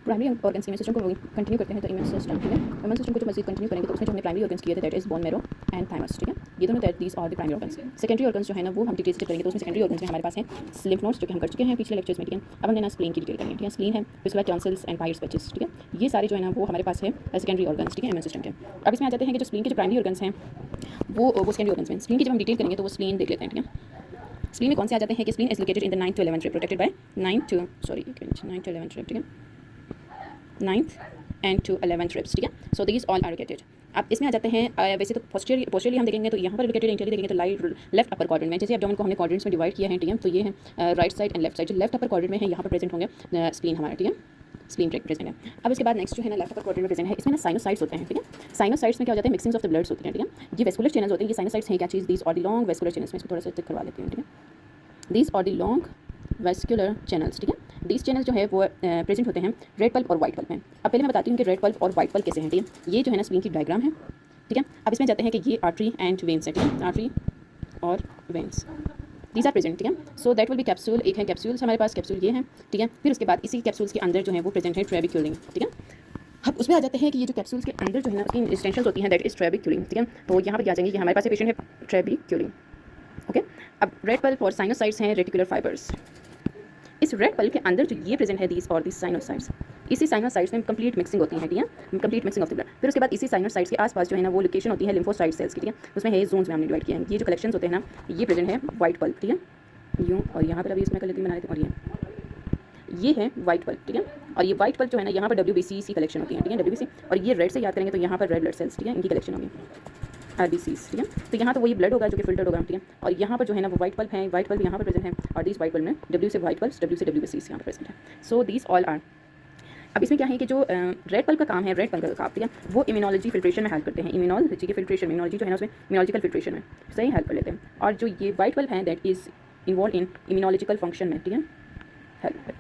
Primary organs immune system को continue करते हैं तो इम्यून सिस्टम, ठीक है, इम्यून सिस्टम को जो मजीद कंटिन्यू करेंगे तो उसमें जो हमने प्राइमरी ऑर्गन्स किए थे that is bone marrow and thymus, ठीक है, ये दोनों that these are the primary organs. Secondary organs जो है ना वो हम डिटेल से करेंगे तो उसमें सेकेंडरी ऑर्गन्स में हमारे पास है लिम्फ नोड्स जो कि हम कर चुके हैं पिछले लेक्चर्स में, ठीक है। अब हम लेना स्प्लीन की डिटेल करेंगे, ठीक है, स्प्लीन है, फिर उसके बाद टॉन्सिल्स एंड पाइल्स पैचेस, ठीक है, ये सारे जो है ना वो हमारे पास है सेकेंडरी ऑर्गन्स, ठीक है, इम्यून सिस्टम के। अब इसमें आ जाते हैं कि जो स्प्लीन के जो प्राइमरी ऑर्गन्स हैं वो सेकेंडरी ऑर्गन्स में, स्प्लीन की जब हम डिटेल करेंगे तो वो स्प्लीन देख लेते हैं, ठीक है। स्प्लीन में कौन से आ जाते हैं कि spleen is located in the 9th to 11th rib, protected by 9 to 11th rib, ठीक है, 9th and to 11th ribs, ठीक है। So these all are located. अब इसमें आ जाते हैं वैसे तो पोस्टीरियरली हम देखेंगे तो यहाँ पर लोकेटेड, इंटरली देखेंगे तो लेफ्ट अपर क्वाड्रेंट में, जैसे एब्डोमेन को हमने क्वाड्रेंट्स में डिवाइड किया है, ठीक है, तो ये है right side and left side. जो लेफ्ट अपर क्वाड्रेंट में है यहाँ पर प्रेजेंट होंगे स्प्लीन हमारा, ठीक है, स्प्लीन प्रेजेंट है। अब इसके बाद नेक्स्ट जो है ना लेफ्ट अपर क्वाड्रेंट में प्रेजेंट है, इसमें ना साइनोसाइड्स होते हैं, ठीक है। साइनोसाइड्स में क्या हो जाता है, मिक्सिंग्स ऑफ द ब्लड्स होती हैं, ठीक है। ये वेस्कुलर चैनल्स होते हैं, ये साइनोसाइड्स हैं क्या चीज़, दीज और द लॉन्ग वेस्कुलर चैनल्स में इसको थोड़ा सा चेक करवा लेते हैं, ठीक है। दीज और द लॉन्ग वेस्कुलर चैनल्स, ठीक है, दीज चैनल्स जो है वो प्रेजेंट होते हैं रेड पल्प और वाइट पल्प में। अब पहले मैं बताती हूँ कि रेड पल्प और वाइट पल्प कैसे हैं, ठीक है। ये जो है ना स्प्लीन की डायग्राम है, ठीक है। अब इसमें जाते हैं कि ये आर्टरी एंड वेन्स है, ठीक है, आर्टरी और वेन्स दीज आर प्रेजेंट, ठीक है। सो दैट विल बी कैप्सूल, एक है कैप्सूल्स हमारे पास, कैप्सूल ये है, ठीक है। फिर उसके बाद इसी कैप्सूल्स के अंदर जो है वो प्रेजेंट है ट्रेबिक्यूलिन, ठीक है। अब उसमें आ जाते हैं कि ये जो कैप्सूल्स के अंदर जो है ना उसकी एक्सटेंशंस होती हैं दैट इज ट्रेबिक्यूलिन, ठीक है। तो यहाँ पर आ जाएंगे कि हमारे पास पेशेंट है ट्रेबिक्यूलिन, ओके। अब रेड पल्प और साइनोसाइड्स हैं रेटिकुलर फाइबर्स। इस रेड पल्प के अंदर जो ये प्रेजेंट है दीज और दिस साइनोसाइड्स, इसी साइनोसाइड्स में कंप्लीट मिक्सिंग होती है, ठीक है, complete mixing of the blood. फिर उसके बाद इसी साइनोसाइड्स के आसपास जो है ना वो लोकेशन होती है लिम्फोसाइट सेल्स की, ठीक है, उसमें है जोन्स में हमने डिवाइड किया है। ये जो कलेक्शंस होते हैं ना ये प्रेजेंट है वाइट पल्प, ठीक है, यूँ, और यहाँ पर अभी इसमें कलेक्टिंग बना लेते हैं, और ये है वाइट पल्प, ठीक है। और ये वाइट पल्प जो है ना यहाँ पर WBC कलेक्शन होती है, ठीक है, WBC। और ये रेड से याद करेंगे तो यहाँ पर रेड ब्लड सेल्स, ठीक है, इनकी कलेक्शन होगी, RBCs, ठीक है। तो यहाँ तो वही ब्लड होगा जो कि फिल्टर होगा, ठीक है। और यहाँ पर जो है ना वो वाइट पल्प है, वाइट पल्प यहाँ पर प्रेजेंट है, और दिस वाइट पल्प में W से वाइट पल्प, W से WBCs यहाँ पर प्रेजेंट है। So these all are. अब इसमें क्या है कि जो रेड पल्प का काम है, रेड पल्प का काम, ठीक है, वो इम्यूनोलॉजी फिल्ट्रेशन में हेल्प करते हैं, इम्यूनोलॉजी के फिल्ट्रेशन, इम्यूनोलॉजी जो है ना उसमें इम्यूनोलॉजिकल फिल्ट्रेशन में सही हेल्प कर लेते हैं। और जो ये वाइट पल्प है that is involve in immunological function में, ठीक है, हेल्प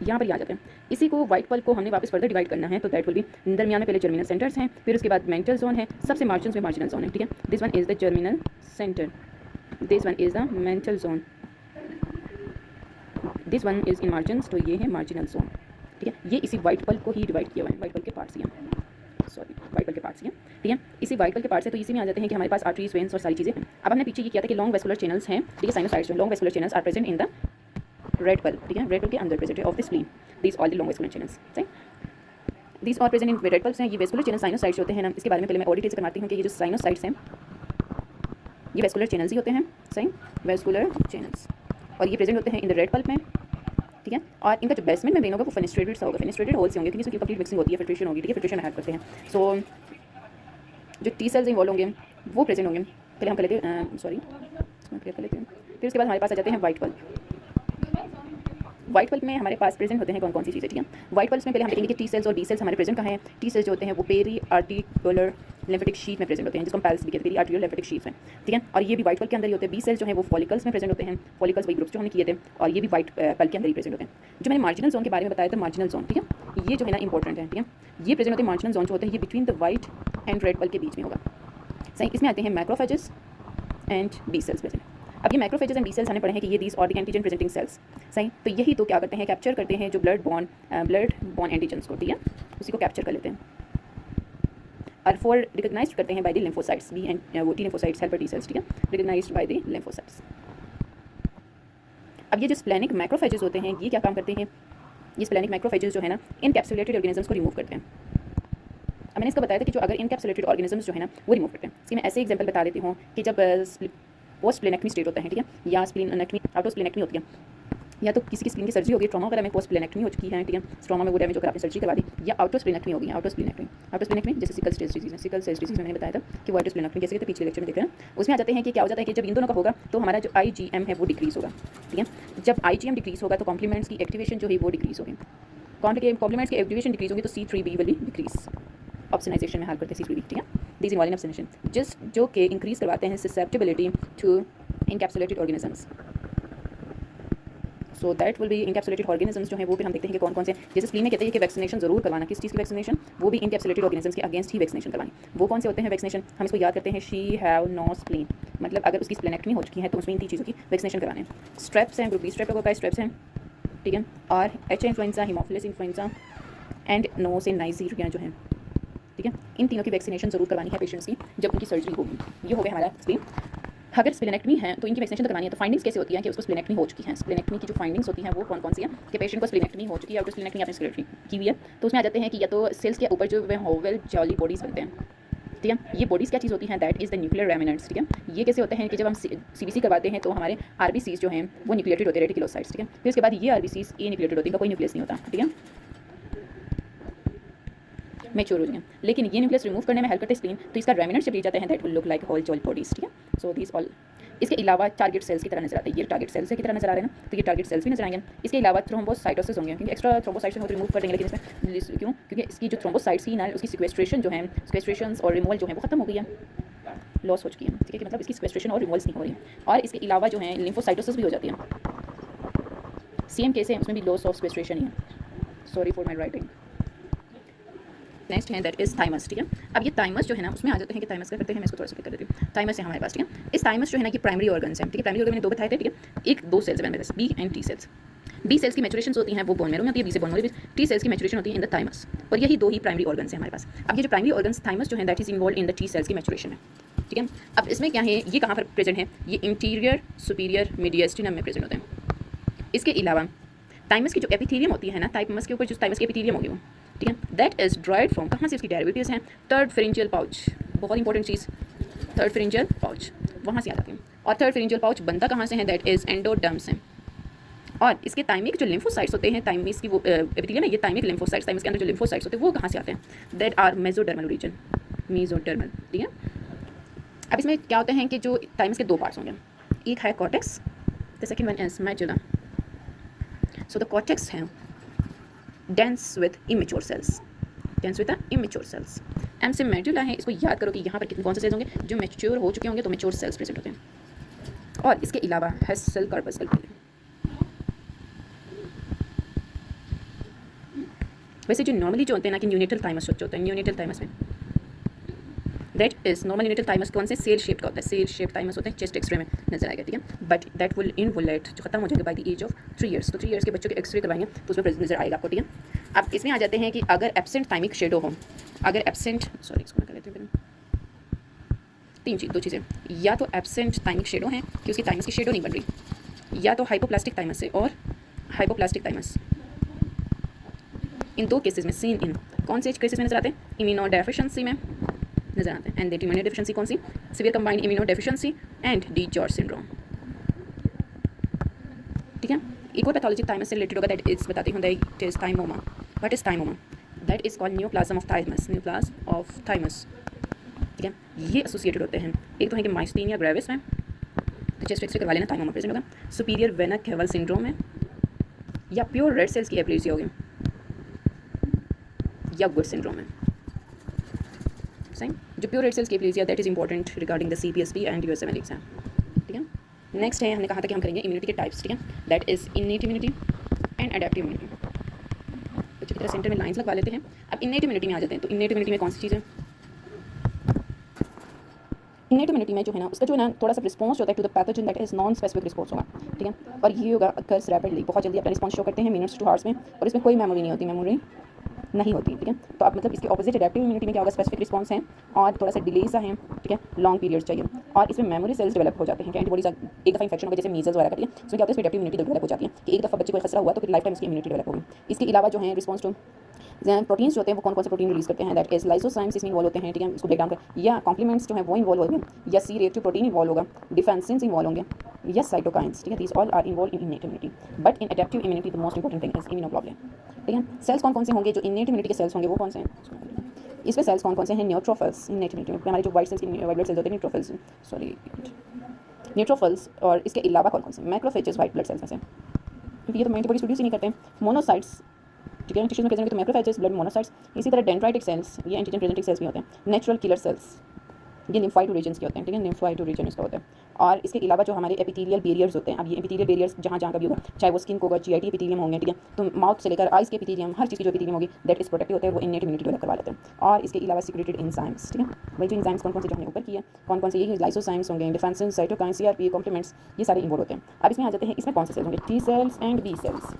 यहाँ पर आ जाते हैं। इसी को वाइट पल्प को हमने वापस फर्दर डिवाइड करना है तो दैट विल बी दरमियान में पहले जर्मिनल सेंटर्स हैं, फिर उसके बाद मेंटल जोन है, सबसे मार्जिनस में मार्जिनल जोन है, ठीक है। This one is the germinal centre, this one is the mental zone, this one is in margins, तो ये है मार्जिनल जोन, ठीक है। ये इसी वाइट पल्प को ही डिवाइड किया हुआ है, वाइट पल्प के पार्ट्स हैं, सॉरी वाइट पल्प के पार्ट्स हैं, ठीक है। इसी वाइट पल्प के पार्ट्स है तो इसी में आ जाते हैं कि हमारे पास आर्टरीज, वेन्स और सारी चीज़ें हैं। अब हमने पीछे ये किया था कि लॉन्ग वेस्कुलर चैनल्स हैं, ठीक है, साइनोसाइड्स में long vascular channels are present in the red pulp, ठीक है, रेड पल्प के अंदर प्रेजेंट है of the spleen, these all the long vascular channels, सही। These all present in red pulps हैं। ये वेस्कुलर चैनल साइनोसाइड्स होते हैं ना, इसके बारे में पहले मैं और डिटेल से करवाती हूँ कि ये जो साइनोसाइड्स हैं ये वेस्कुलर चैनल्स ही होते हैं, सही, वेस्कुलर चैनल्स, और ये प्रेजेंट होते हैं इन द रेड पल्प में, ठीक है। और इनका जो बेसमेंट में मेन होगा वो फेनेस्ट्रेटेड सा होगा, फेनेस्ट्रेटेड होल्स होंगे क्योंकि इसमें कंप्लीट मिक्सिंग होती है, फिल्ट्रेशन होगी, ठीक है, फिल्ट्रेशन में हेल्प करते हैं। सो जो टी सेल्स इन्वॉल्व होंगे वो प्रेजेंट होंगे, पहले हम कर लेते हैं, सॉरी क्लियर कर लेते हैं। फिर उसके बाद हमारे पास आ जाते हैं वाइट पल्प। वाइट पल्प में हमारे पास प्रेजेंट होते हैं कौन कौन सी चीज़ें, ठीक है। वाइट पल्प में पहले हम देखेंगे कि टी सेल्स और डी सेल्स हमारे प्रेजेंट कहाँ हैं। टी सेल्स जो होते हैं वो पेरी आर्टिकुलर लिम्फेटिक शीट में प्रेजेंट होते हैं, जिसको हम पैल्स भी कहते हैं, पेरी आर्टिकुलर लिम्फेटिक शीट में, ठीक है। और ये भी वाइट पल्प के अंदर ही होते हैं। बी सेल्स जो है वो फॉलिकल्स में प्रेजेंट होते हैं, फॉलिकल्स वही ग्रुप्स जो हमने किए थे, और ये भी वाइट पल्प के अंदर ही प्रेजेंट होते हैं। जो मैंने मार्जिनल जोन के बारे में बताया था, मार्जिनल जोन, ठीक है, ये जो है ना इंपॉर्टेंट है, ठीक है, ये प्रेजेंट होते हैं मार्जिनल जोन जो होते हैं, ये between the white and red pulp के बीच में होगा, सही। इसमें आते हैं macrophages and B cells present. अब ये मैक्रोफेजेस एंड बी सेल्स हमने पढ़े हैं कि ये दीज और द एंटीजन प्रेजेंटिंग सेल्स, सही। तो यही तो क्या करते हैं, कैप्चर करते हैं जो ब्लड बॉर्न एंटीजन्स को, ठीक है, उसी को कैप्चर कर लेते हैं और फॉर रिकॉग्नाइज करते हैं by the lymphocytes, B and वो T lymphocytes, helper T cells, ठीक है, रिकॉग्नाइज्ड बाय द लिम्फोसाइट्स। अब ये जो स्प्लेनिक मैक्रोफेजेस होते हैं ये क्या काम करते हैं, ये स्प्लेनिक मैक्रोफेजेस जो है ना इनकैप्सुलेटेड ऑर्गेनिजम्स को रिमूव करते हैं। अब मैंने इसको बताया था कि जो अगर इनकैप्सुलेटेड ऑर्गेनिजम्स जो है ना वो रिमूव करते हैं। इसकी मैं ऐसे एग्जांपल बता देती हूँ कि जब पोस्ट स्प्लेनेक्टमी स्टेट होता है, ठीक है, या स्प्लीनेक्टमी, आउटो स्प्लेनेक्टमी होती है, या तो किसी की स्प्लीन की सर्जरी होगी, ट्रॉमा वगैरह में पोस्ट स्प्लेनेक्टमी हो चुकी है, ठीक है, ट्रॉमा में वो डैमेज होकर आपने सर्जरी करवा दी, या आउटो स्प्लेनेक्टमी होगी, आउटो स्प्लेनेक्टमी जैसे सिकल सेल डिजीज है, सिकल सेल डिजीज मैंने बताया था कि वो आउटो स्प्लेनेक्टमी जैसे कि पिछले लेक्चर में देख रहे हैं। उसमें आ जाते हैं कि क्या हो जाता है कि जब इन दोनों का होगा तो हमारा जो IgM है वो डिक्रीज होगा, ठीक है। जब IgM डिक्रीज होगा तो कॉम्प्लीमेंट्स की एक्टिवेशन जो है वो डिक्रीज होगी, कॉम्प्लीमेंट्स की एक्टिवेशन डिक्रीज होगी तो C3b विल बी डिक्रीज, ऑप्सनाइजेशन में हेल्प करते हैं C3b, ठीक है, दिस इन्वॉल्व इन ऑप्सनेशन, जिस जो कि इंक्रीज करवाते हैं susceptibility to encapsulated organisms. So that will be encapsulated organisms जो है वो भी हम देखते हैं कि कौन कौन से, जैसे स्प्लीन में कहते हैं कि वैक्सीनेशन जरूर करवाना, किस चीज़ की वैक्सीनेशन, वो भी इनकैप्सुलेटेड ऑर्गेनिजम्स के अगेंस्ट ही वैक्सीनेशन करवानी। वो कौन से होते हैं वैक्सीनेशन, हम इसको याद करते हैं, शी हैव नो स्प्लीन, मतलब अगर उसकी स्प्लेनेक्टमी हो चुकी है तो उसमें इन तीन चीज़ों की वैक्सीनेशन करवाने हैं। स्ट्रेप्स हैं, ग्रुप बी स्ट्रेप का स्ट्रेप्स हैं, ठीक है, और H influenza, haemophilus influenza, and Neisseria जो है, ठीक है, इन तीनों की वैक्सीनेशन ज़रूर करवानी है पेशेंट्स की जब उनकी सर्जरी होगी। ये हो गया हमारा एक्सप्लेन। अगर स्प्लेनेक्टमी है तो इनकी वैक्सीनेशन तो करवानी है। तो फाइंडिंग्स कैसे होती है कि उसको स्प्लेनेक्टमी हो चुकी है। स्प्लेनेक्टमी की जो फाइंडिंग्स होती हैं वो कौन कौन सी है कि पेशेंट को स्प्लेनेक्टमी हो चुकी है और स्प्लेनेक्टमी आपने स्क्लेरेटरी की हुई है, तो उसमें आ जाते हैं कि या तो सेल्स के ऊपर जो वे होवल जॉली बॉडीज़ बनते हैं, ठीक है, ये बॉडीज़ क्या चीज़ होती हैं, that is the nuclear remnants, ठीक है। ये कैसे होते हैं कि जब हम सीबीसी करवाते हैं तो हमारे आरबीसीज जो हैं वो न्यूक्लिएटेड होते हैं रेटिकुलोसाइट्स, ठीक है। फिर उसके बाद ये आरबीसीज ए न्यूक्लिएटेड होती है, कोई न्यूक्लियस नहीं होता, ठीक है, मैच्योर हो जाएंगे। लेकिन ये न्यूक्लियस रिमूव करने में हेल्प करते हैं स्क्रीन, तो इसका रेमिनेंट्स जब दिए जाते हैं that will look like Howell Jolly bodies, ठीक है। सो दिस ऑल इसके अलावा टारगेट सेल्स की तरह नजर आते हैं। ये टारगेट सेल्स की तरह नजर आ रहे हैं ना, तो ये टारगेट सेल्स भी नजर आएंगे। इसके अलावा थ्रोम्बोसाइटोसिस होंगे, क्योंकि एक्स्ट्रा थ्रोम्बोसाइट्स हम रिमूव कर देंगे, लेकिन इसमें क्यों, क्योंकि इसकी जो थ्रोम्बोसाइट्स की ना उसकी सिक्वेस्ट्रेशन जो है, सिक्वेस्ट्रेशन और रिमूवल जो है वो खत्म हो गई है, लॉस हो चुकी है, ठीक है, कि मतलब इसकी सिक्वेस्ट्रेशन और रिमूवल्स नहीं हो रही है। और इसके अलावा जो है लिम्फोसाइटोसिस भी हो जाती है, सेम केस है, उसमें भी लॉस ऑफ सिक्वेस्ट्रेशन ही है। Sorry for my writing. Next है दैट इज थाइमस, ठीक है। अब ये थाइमस जो है ना उसमें आ जाते हैं कि थाइमस क्या करते हैं, मैं इसको थोड़ा सा कर देती हूँ। थाइमस है हमारे पास, ठीक है। इस थाइमस जो है ना कि प्राइमरी ऑर्गन्स हैं, ठीक है। प्राइमरी ऑर्गन मैंने दो बताए थे, ठीक है। एक दो सेल्स है मेरे पास, B and T cells. B cells की मैचुरेशन होती हैं वो बोन मैरो में होती है, बी से बोन मैरो, टी सेल्स की मैचुरेशन होती है इन द थाइमस, और यही दो ही प्राइमरी ऑर्गन्स हैं हमारे पास। अब ये जो प्राइमरी ऑर्गन्स थाइमस जो है that is involve in the T cells की मैचुरेशन है, ठीक है। अब इसमें क्या है, ये कहाँ पर प्रेजेंट है, ये इंटीरियर सुपीरियर मीडियस्टिनम में प्रेजेंट होते हैं। इसके अलावा थाइमस की जो एपिथेलियम होती है ना, थाइमस के ऊपर जो थाइमस की एपिथेलियम होगी वो, ठीक है, दैट इज ड्राइड फ्रॉम, कहाँ से इसकी डेरिवेटिव्स हैं, थर्ड फेरिंजियल पाउच, बहुत इंपॉर्टेंट चीज़, थर्ड फेरिंजियल पाउच वहाँ से आ जाती है। और थर्ड फेरिंजियल पाउच बनता कहाँ से है, दैट इज एंडोडर्म से। और इसके थाइमिक जो लिम्फोसाइट्स होते हैं, थाइमिस की वो एपिथेलियम है, ये थाइमिक लिम्फोसाइट्स, थाइमस के अंदर जो लिम्फोसाइट्स होते हैं वो कहाँ से आते हैं, that are mesodermal region, mesodermal, ठीक है। अब इसमें क्या होते हैं कि जो थाइमस के दो पार्ट्स होंगे, एक है cortex, the second one is medulla. So the cortex है dense with immature cells, dense with the immature cells. एम से मेडुला है, इसको याद करो कि यहाँ पर कितने कौन से सेल्स होंगे जो मैच्योर हो चुके होंगे, तो मैच्योर सेल्स प्रेजेंट होते हैं। और इसके अलावा है सेल कार्पस्कल। वैसे जो नॉर्मली जो होते हैं ना कि न्यूनेटल थाइमस जो होता है, न्यूनेटल थाइमस में that is normal neonatal thymus कौन से सेल शेप का होता है, सेल शेप थाइमस होता है, चेस्ट एक्सरे में नजर आएगा, ठीक है। बट दैट विल इनवोलेट जो खत्म हो जाएगा by the age of 3 years, तो 3 years के बच्चों के एक्सरे करवाएंगे तो उसमें नजर आएगा आपको, ठीक है। अब इसमें आ जाते हैं कि अगर एब्सेंट थाइमिक शेडो हो, अगर एब्सेंट, सॉरी इसको मैं कर लेती हूँ, दो चीज़ें, या तो एब्सेंट थाइमिक शेडो है कि उसकी थाइमस की शेडो नहीं बन रही, या तो हाइपोप्लास्टिक थाइमस है और हाइपोप्लास्टिक थाइमस, इन दो केसेस में सीन इन कौन से केसेस में नजर आते हैं, इम्यूनो डेफिशिएंसी में नजर आते हैं। एंड दैट इम्यूनो डेफिशिएंसी कौन सी, severe combined immunodeficiency and DiGeorge syndrome, ठीक है। एक और पैथोलॉजी थाइमस से रिलेटेड होगा, दैट इज बताती हूँ, that is thymoma. What is thymoma, that is called neoplasm of thymus, neoplasm of thymus, ठीक है। ये एसोसिएटेड होते हैं, एक तो है कि माइस्थेनिया ग्रेविस में, तो चेस्ट एक्सरे करवा लेना, थाइमोमा प्रेजेंट होगा। सुपीरियर वेना केवल सिंड्रोम में, या प्योर रेड सेल्स की एप्लेजिया होगी, या गुड सिंड्रोम में। सही, जो प्योर रेड सेल्स की aplasia that is important regarding the CPSP and USMLE exam, ठीक है। नेक्स्ट है, हमने कहा था कि हम करेंगे इम्यूनिटी के टाइप्स, ठीक है, that is innate immunity and adaptive immunity. अच्छी तरह सेंटर में लाइंस लगवा लेते हैं। अब इनेट इम्यूनिटी में आ जाते हैं, तो इनेट इम्यूनिटी में कौन सी चीज़ है, इनेट इम्यूनिटी में जो है ना उसका जो है ना थोड़ा सा रिस्पॉन्स होता है to the pathogen, that is non specific response होगा, ठीक है। और ये होगा अकर्स रैपिडली, बहुत जल्दी अपना रिस्पॉन्स शो करते हैं, मिनट्स टू हावर्स में, और इसमें कोई मेमोरी नहीं होती, मेमोरी नहीं होती, ठीक है। तो आप मतलब इसके ऑपोजिट एडेप्टिव इम्यूनिटी में क्या होगा, स्पेसिफिक रिस्पॉन्स है और थोड़ा सा डिले सा है, ठीक है, लॉन्ग पीरियड चाहिए, और इसमें मेमोरी सेल्स डेवलप हो जाते हैं, एंटीबॉडीज एक दफा इन्फेक्शन हो गया जैसे मीजल्स वगैरह का, ठीक है, इसमें क्या होता है, एडेप्टिव इम्यूनिटी डेवलप हो जाती है कि एक दफा बच्चे को खसरा हुआ तो फिर लाइफ टाइम इसकी इम्यूनिटी डेवलप होगी। इसके अलावा जो है रिस्पॉन्स टू प्रोटीन्स जो होते हैं वो कौन कौन से प्रोटीन रिलीज करते हैं, दैट इज लाइसोसाइम्स इसमें इन्वॉल्व होते हैं, ठीक है, इसको ब्रेक डाउन कर, या कॉम्प्लीमेंट्स जो है वो इन्वॉल्व होंगे, या सी रिएक्टिव प्रोटीन इन्वॉल्व होगा, डिफेंसिन्स इन्वॉल्व होंगे, या साइटोकाइन्स, ठीक है, these all are involve in innate immunity. But in adaptive immunity the most important thing is immunoglobulin, ठीक है। सेल्स कौन कौन से होंगे जो इनेट इम्यूनिटी के सेल्स होंगे वो कौन से हैं, इसमें सेल्स कौन कौन से हैं, न्यूट्रोफिल्स, इनेट इम्यूनिटी में हमारे जो वाइट सेल्स की वाइट ब्लड सेल्स होते हैं न्यूट्रोफिल्स, सॉरी न्यूट्रोफिल्स, और इसके अलावा कौन कौन से मैक्रोफेजेस वाइट ब्लड सेल्स में से, क्योंकि ये तो एंटीबॉडीज प्रोड्यूस ही नहीं करते हैं, मोनोसाइट्स, ठीक है, टिश्यूज में प्रेजेंट तो मैक्रोफेजेस ब्लड मोनोसाइट्स, इसी तरह डेंड्राइटिक सेल्स, ये एंटीजन प्रेजेंटिंग सेल्स भी होते हैं, नेचुरल किलर सेल्स, ये लिम्फाइड रीजन्स के होते हैं, ठीक है, लिम्फाइड रीजन इसका होता है। और इसके अलावा जो हमारे एपिथेलियल बैरियर्स होते हैं, अब ये एपिथेलियल बैरियर्स जहाँ जहाँ का भी होगा, चाहे वो स्किन को होगा, GIT एपिथेलियम होंगे, ठीक है, तो माउथ से लेकर आइज के एपिथेलियम, हर चीज़ की जो एपिथेलियम होगी दैट इज प्रोटेक्टिव होते हैं, वो इनेट इम्यूनिटी डेवलप करवा लेते हैं। और इसके अलावा सिक्रेटेड एंजाइम्स, ठीक है, वही जो एंजाइम्स कौन कौन से जो हमने ऊपर किया, कौन कौन से, ये लाइसोसाइम्स होंगे, डिफेंसिन्स, साइटोकाइन्स, CRP कॉम्प्लीमेंट्स, ये सारे इन्वॉल्व होते हैं। अब इसमें आ जाते हैं, इसमें कौन से सेल्स होंगे, T cells and B cells,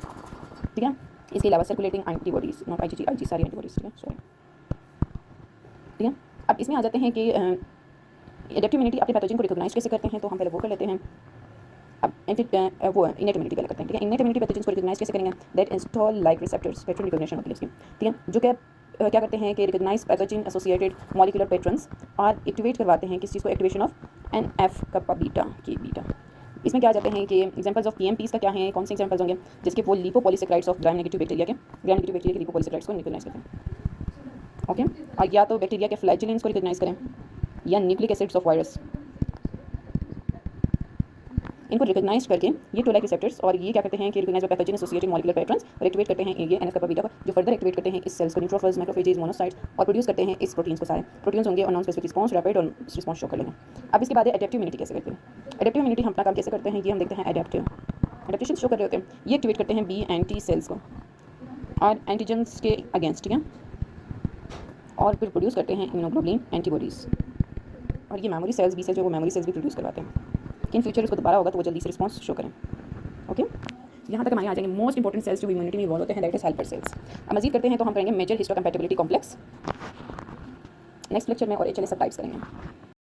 ठीक है। इसके अलावा circulating antibodies, not IgG, Ig सारी एंटीबॉडीज़, ठीक है, सॉरी, ठीक है। अब इसमें आ जाते हैं कि एडेप्टिव इम्यूनिटी अपने पैथोजन को रिकॉग्नाइज कैसे करते हैं, तो हम पहले वो कर लेते हैं। अब वो इनेट इम्यूनिटी पहले करते हैं, ठीक है। इनेट इम्यूनिटी पैथोजन को रिकॉग्नाइज कैसे करेंगे, that install like receptors, pattern recognition होती है इसकी, ठीक है, जो कि क्या करते हैं कि recognise pathogen associated molecular patterns और एक्टिवेट करवाते हैं किस चीज़ को, activation of NF kappa beta की बीटा। इसमें क्या आ जाते हैं कि एग्जांपल्स ऑफ PMPs का क्या है, कौन से एग्जांपल्स होंगे, जिसके वो लिपोपॉलीसेकेराइड्स ऑफ ग्राम नेगेटिव बैक्टीरिया के लिपोपॉलीसेकेराइड्स को रिकॉग्नाइज करते हैं, ओके। और या तो बैक्टीरिया के फ्लैजेलेंस को रिकॉग्नाइज करें या न्यूक्लिक एसिड्स ऑफ वायरस, इनको रिकॉग्नाइज करके ये टोलाइक रिसेप्टर्स और ये क्या करते हैं कि recognise pathogen associated molecular patterns और एक्टिवेट करते हैं ये NF कप्पा बीटा को, जो फर्दर एक्टिवेट करते हैं इस सेल्स को, न्यूट्रोफिल्स, मैक्रोफेजेस, मोनोसाइट्स, और प्रोड्यूस करते हैं इस प्रोटीन्स को। सारे प्रोटीन्स होंगे और नॉन स्पेसिफिक रिस्पॉन्स, रैपिड और रिस्पॉन्स शो कर लेंगे। अब इसके बाद एडेप्टिव इम्यूनिटी कैसे करते हैं। एडेप्टिव इम्यूनिटी हम अपना काम कैसे करते हैं, ये हम देखते हैं। एडेप्टेशन शो कर रहे होते हैं, ये एक्टिवेट करते हैं बी एंटी सेल्स को और एंटीजेंस के अगेंस्ट, ठीक है, और फिर प्रोड्यूस करते हैं इम्यूनोग्लोबुलिन एंटीबॉडीज़, और ये मेमोरी सेल्स, बी सेल्स जो वो मेमोरी सेल्स भी प्रोड्यूस करवाते हैं कि इन फ्यूचर उसको दोबारा होगा तो वो जल्दी से रिस्पॉन्स शो करें, ओके। यहाँ तक हमारे आ जाएंगे मोस्ट इंपॉर्टेंट सेल्स जो इम्यूनिटी में इवॉल्व होते हैं, दैट इज हेल्पर सेल्स। अब मजीद करते हैं तो हम करेंगे major histocompatibility complex next lecture में, और HLA सब टाइप्स करेंगे।